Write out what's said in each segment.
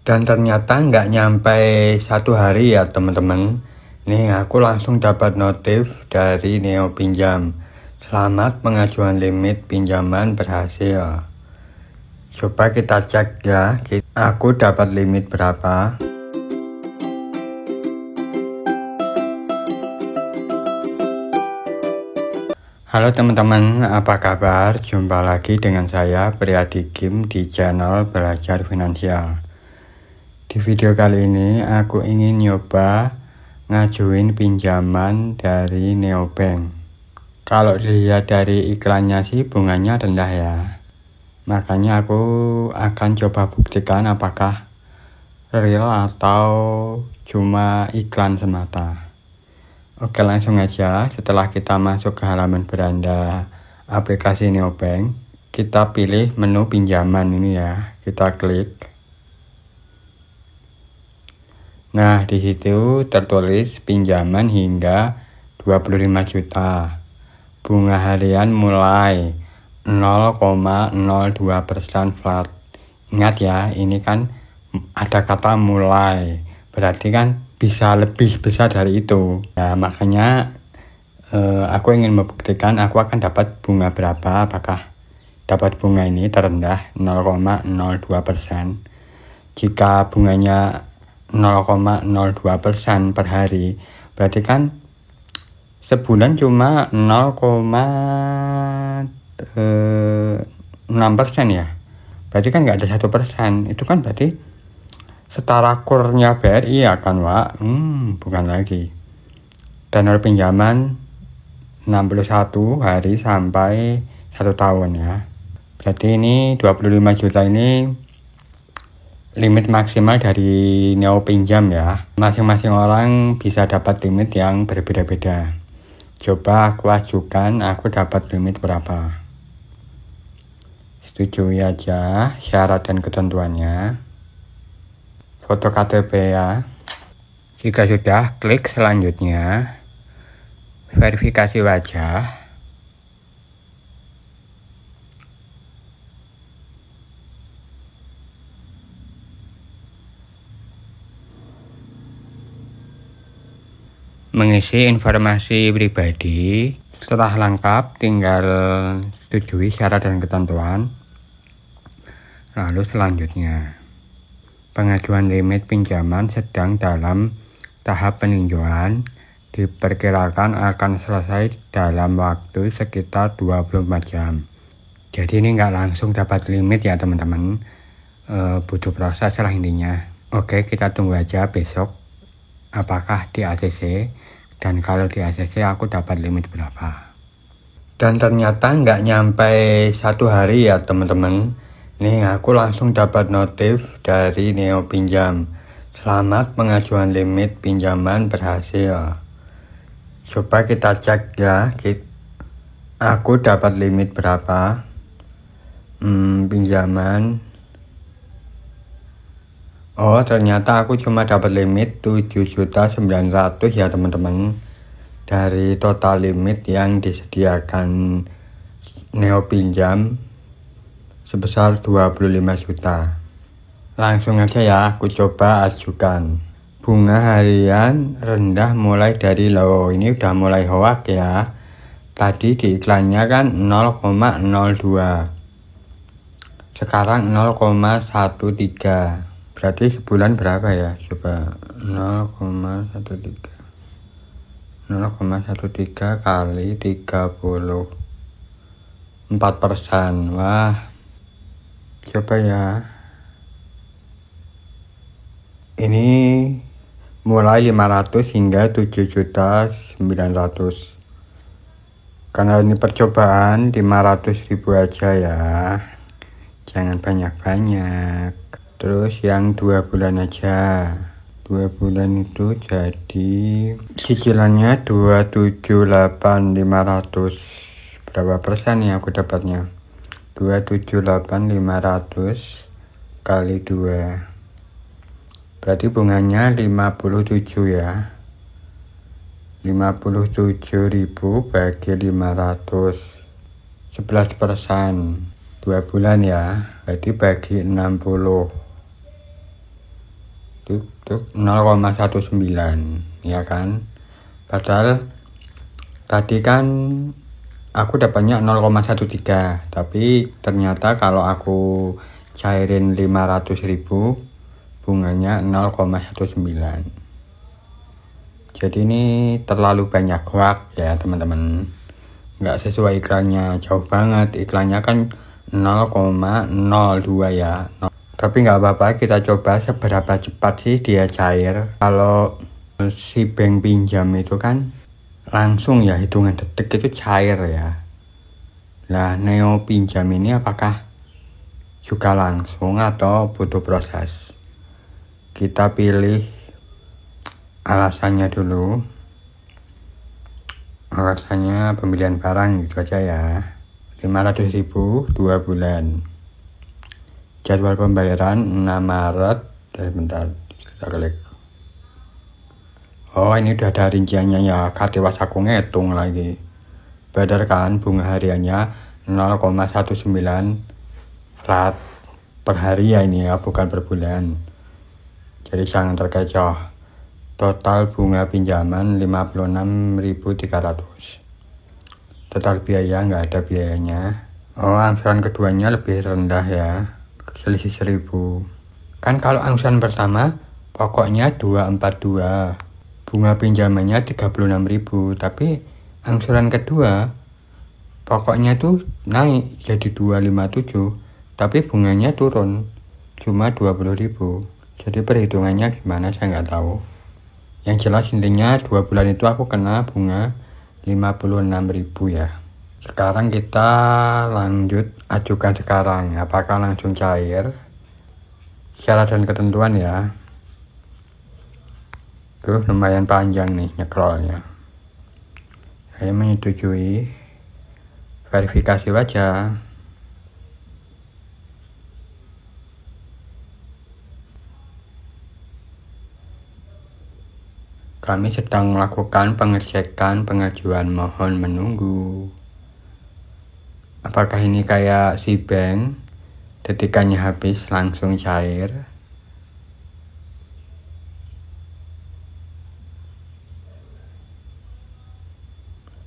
Dan ternyata nggak nyampe 1 hari ya teman-teman. Nih aku langsung dapat notif dari Neo Pinjam. Selamat pengajuan limit pinjaman berhasil. Coba kita cek ya, aku dapat limit berapa. Halo teman-teman, apa kabar? Jumpa lagi dengan saya Priadi Kim di channel Belajar Finansial. Di video kali ini aku ingin nyoba ngajuin pinjaman dari Neobank. Kalau dilihat dari iklannya sih bunganya rendah ya. Makanya aku akan coba buktikan apakah real atau cuma iklan semata. Oke, langsung aja. Setelah kita masuk ke halaman beranda aplikasi Neobank, kita pilih menu pinjaman ini ya. Kita klik. Nah, di situ tertulis pinjaman hingga 25 juta. Bunga harian mulai 0,02% flat. Ingat ya, ini kan ada kata mulai. Berarti kan bisa lebih besar dari itu. Nah, makanya aku ingin membuktikan aku akan dapat bunga berapa. Apakah dapat bunga ini terendah 0,02%. Jika bunganya 0,02% per hari, berarti kan sebulan cuma 0,6% ya. Berarti kan nggak ada 1%. Itu kan berarti setara kurnya BRI ya kan Wak? Bukan lagi. Tenor pinjaman 61 hari sampai 1 tahun ya. Berarti ini 25 juta ini limit maksimal dari Neo Pinjam ya. Masing-masing orang bisa dapat limit yang berbeda-beda. Coba aku ajukan, aku dapat limit berapa. Setujui aja syarat dan ketentuannya. Foto KTP ya. Jika sudah, klik selanjutnya. Verifikasi wajah. Mengisi informasi pribadi. Setelah lengkap, tinggal setujui syarat dan ketentuan. Lalu selanjutnya, pengajuan limit pinjaman sedang dalam tahap peninjauan, diperkirakan akan selesai dalam waktu sekitar 24 jam. Jadi ini nggak langsung dapat limit ya teman-teman, butuh proses lah intinya. Oke, kita tunggu aja besok apakah di ACC, dan kalau di ACC aku dapat limit berapa. Dan ternyata nggak nyampe 1 hari ya teman-teman. Nih aku langsung dapat notif dari Neo Pinjam. Selamat pengajuan limit pinjaman berhasil. Coba kita cek ya, aku dapat limit berapa. Pinjaman. Oh, ternyata aku cuma dapat limit 7.900.000 ya teman-teman. Dari total limit yang disediakan Neo Pinjam sebesar 25 juta. Langsung aja ya, aku coba ajukan. Bunga harian rendah mulai dari ini udah mulai hoak ya. Tadi di iklannya kan 0,02. Sekarang 0,13. Berarti sebulan berapa ya? Coba 0,13. 0,13 kali 34%. Wah. Coba ya. Ini mulai 500 hingga 7.900.000. Karena ini percobaan 500.000 aja ya. Jangan banyak-banyak. Terus yang 2 bulan aja. 2 bulan itu jadi cicilannya 278.500. Berapa persen ya aku dapatnya? 278.500 kali 2. Berarti bunganya 57 ya. 57.000 bagi 500. 11%. 2 bulan ya. Berarti bagi 60. 0,19 ya kan, padahal tadi kan aku dapatnya 0,13, tapi ternyata kalau aku cairin 500.000 bunganya 0,19. Jadi ini terlalu banyak hoax ya teman-teman, nggak sesuai iklannya, jauh banget iklannya kan 0,02 ya. Tapi nggak apa-apa, kita coba seberapa cepat sih dia cair. Kalau si bank pinjam itu kan langsung ya, hitungan detik itu cair ya. Nah, neo pinjam ini apakah juga langsung atau butuh proses? Kita pilih alasannya dulu. Alasannya pembelian barang gitu aja ya. 500.000 2 bulan. Jadwal pembayaran 6 Maret. Bentar, kita klik. Oh, ini udah ada rinciannya ya. Katewas aku ngitung lagi. Bayar kan bunga hariannya 0,19 flat per hari ya ini ya, bukan per bulan. Jadi jangan terkecoh. Total bunga pinjaman 56.300. Total biaya nggak ada biayanya. Oh, angsuran keduanya lebih rendah ya, selisih 1.000. Kan kalau angsuran pertama pokoknya 242, bunga pinjamannya 36.000, tapi angsuran kedua pokoknya tuh naik jadi 257, tapi bunganya turun cuma 20.000. Jadi perhitungannya gimana saya nggak tahu. Yang jelas intinya 2 bulan itu aku kena bunga 56.000 ya. Sekarang kita lanjut ajukan sekarang, apakah langsung cair? Syarat dan ketentuan ya. Tuh lumayan panjang nih nyekrolnya. Saya menyetujui. Verifikasi wajah. Kami sedang melakukan pengecekan pengajuan, mohon menunggu. Apakah ini kayak si bank, detikannya habis langsung cair?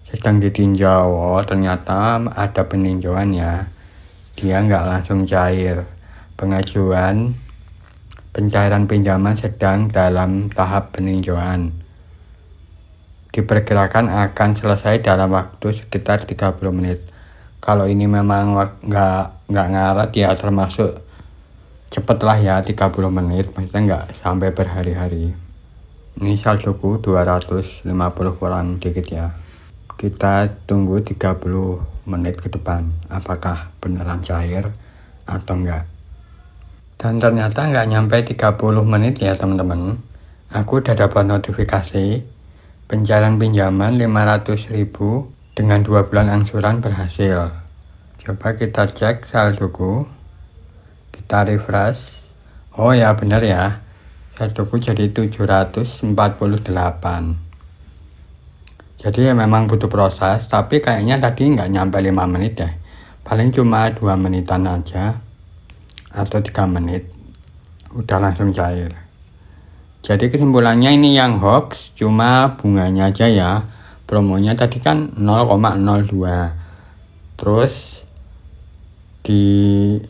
Sedang ditinjau. Oh, ternyata ada peninjauan ya. Dia nggak langsung cair. Pengajuan pencairan pinjaman sedang dalam tahap peninjauan. Diperkirakan akan selesai dalam waktu sekitar 30 menit. Kalau ini memang nggak ngaret ya, termasuk cepet lah ya, 30 menit. Maksudnya nggak sampai berhari-hari. Ini saldoku 250 kurang dikit ya. Kita tunggu 30 menit ke depan. Apakah beneran cair atau enggak. Dan ternyata nggak nyampe 30 menit ya teman-teman. Aku udah dapat notifikasi pencairan pinjaman 500.000 dengan 2 bulan angsuran berhasil. Coba kita cek saldoku. Kita refresh. Oh ya benar ya. Saldoku jadi 748. Jadi ya memang butuh proses. Tapi kayaknya tadi nggak nyampe 5 menit ya. Paling cuma 2 menitan aja. Atau 3 menit. Udah langsung cair. Jadi kesimpulannya ini yang hoax, cuma bunganya aja ya. Promonya tadi kan 0,02. Terus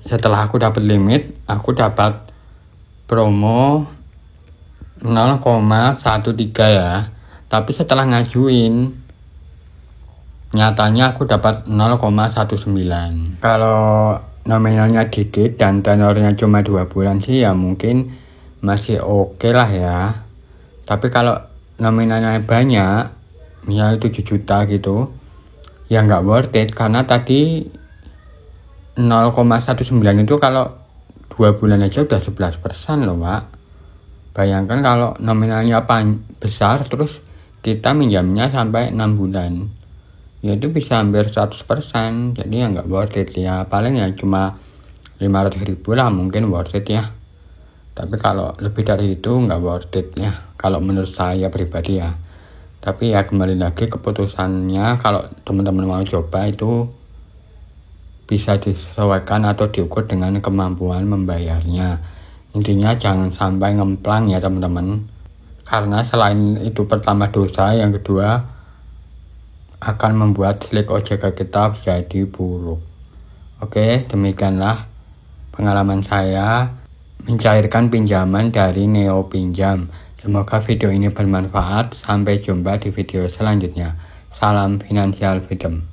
setelah aku dapat limit, aku dapat promo 0,13 ya. Tapi setelah ngajuin, nyatanya aku dapat 0,19. Kalau nominalnya dikit dan tenornya cuma 2 bulan sih ya mungkin masih oke lah ya. Tapi kalau nominalnya banyak, misalnya 7 juta gitu, ya nggak worth it. Karena tadi 0,19 itu kalau 2 bulan aja udah 11% loh Pak. Bayangkan kalau nominalnya besar, terus kita minjamnya sampai 6 bulan, ya itu bisa hampir 100%. Jadi ya nggak worth it ya. Paling ya cuma 500.000 lah mungkin worth it ya. Tapi kalau lebih dari itu nggak worth it ya, kalau menurut saya pribadi ya. Tapi ya kembali lagi keputusannya, kalau teman-teman mau coba itu bisa disesuaikan atau diukur dengan kemampuan membayarnya. Intinya jangan sampai ngemplang ya teman-teman. Karena selain itu pertama dosa, yang kedua akan membuat slik OJK kita jadi buruk. Oke, demikianlah pengalaman saya mencairkan pinjaman dari Neo Pinjam. Semoga video ini bermanfaat. Sampai jumpa di video selanjutnya. Salam Financial Freedom.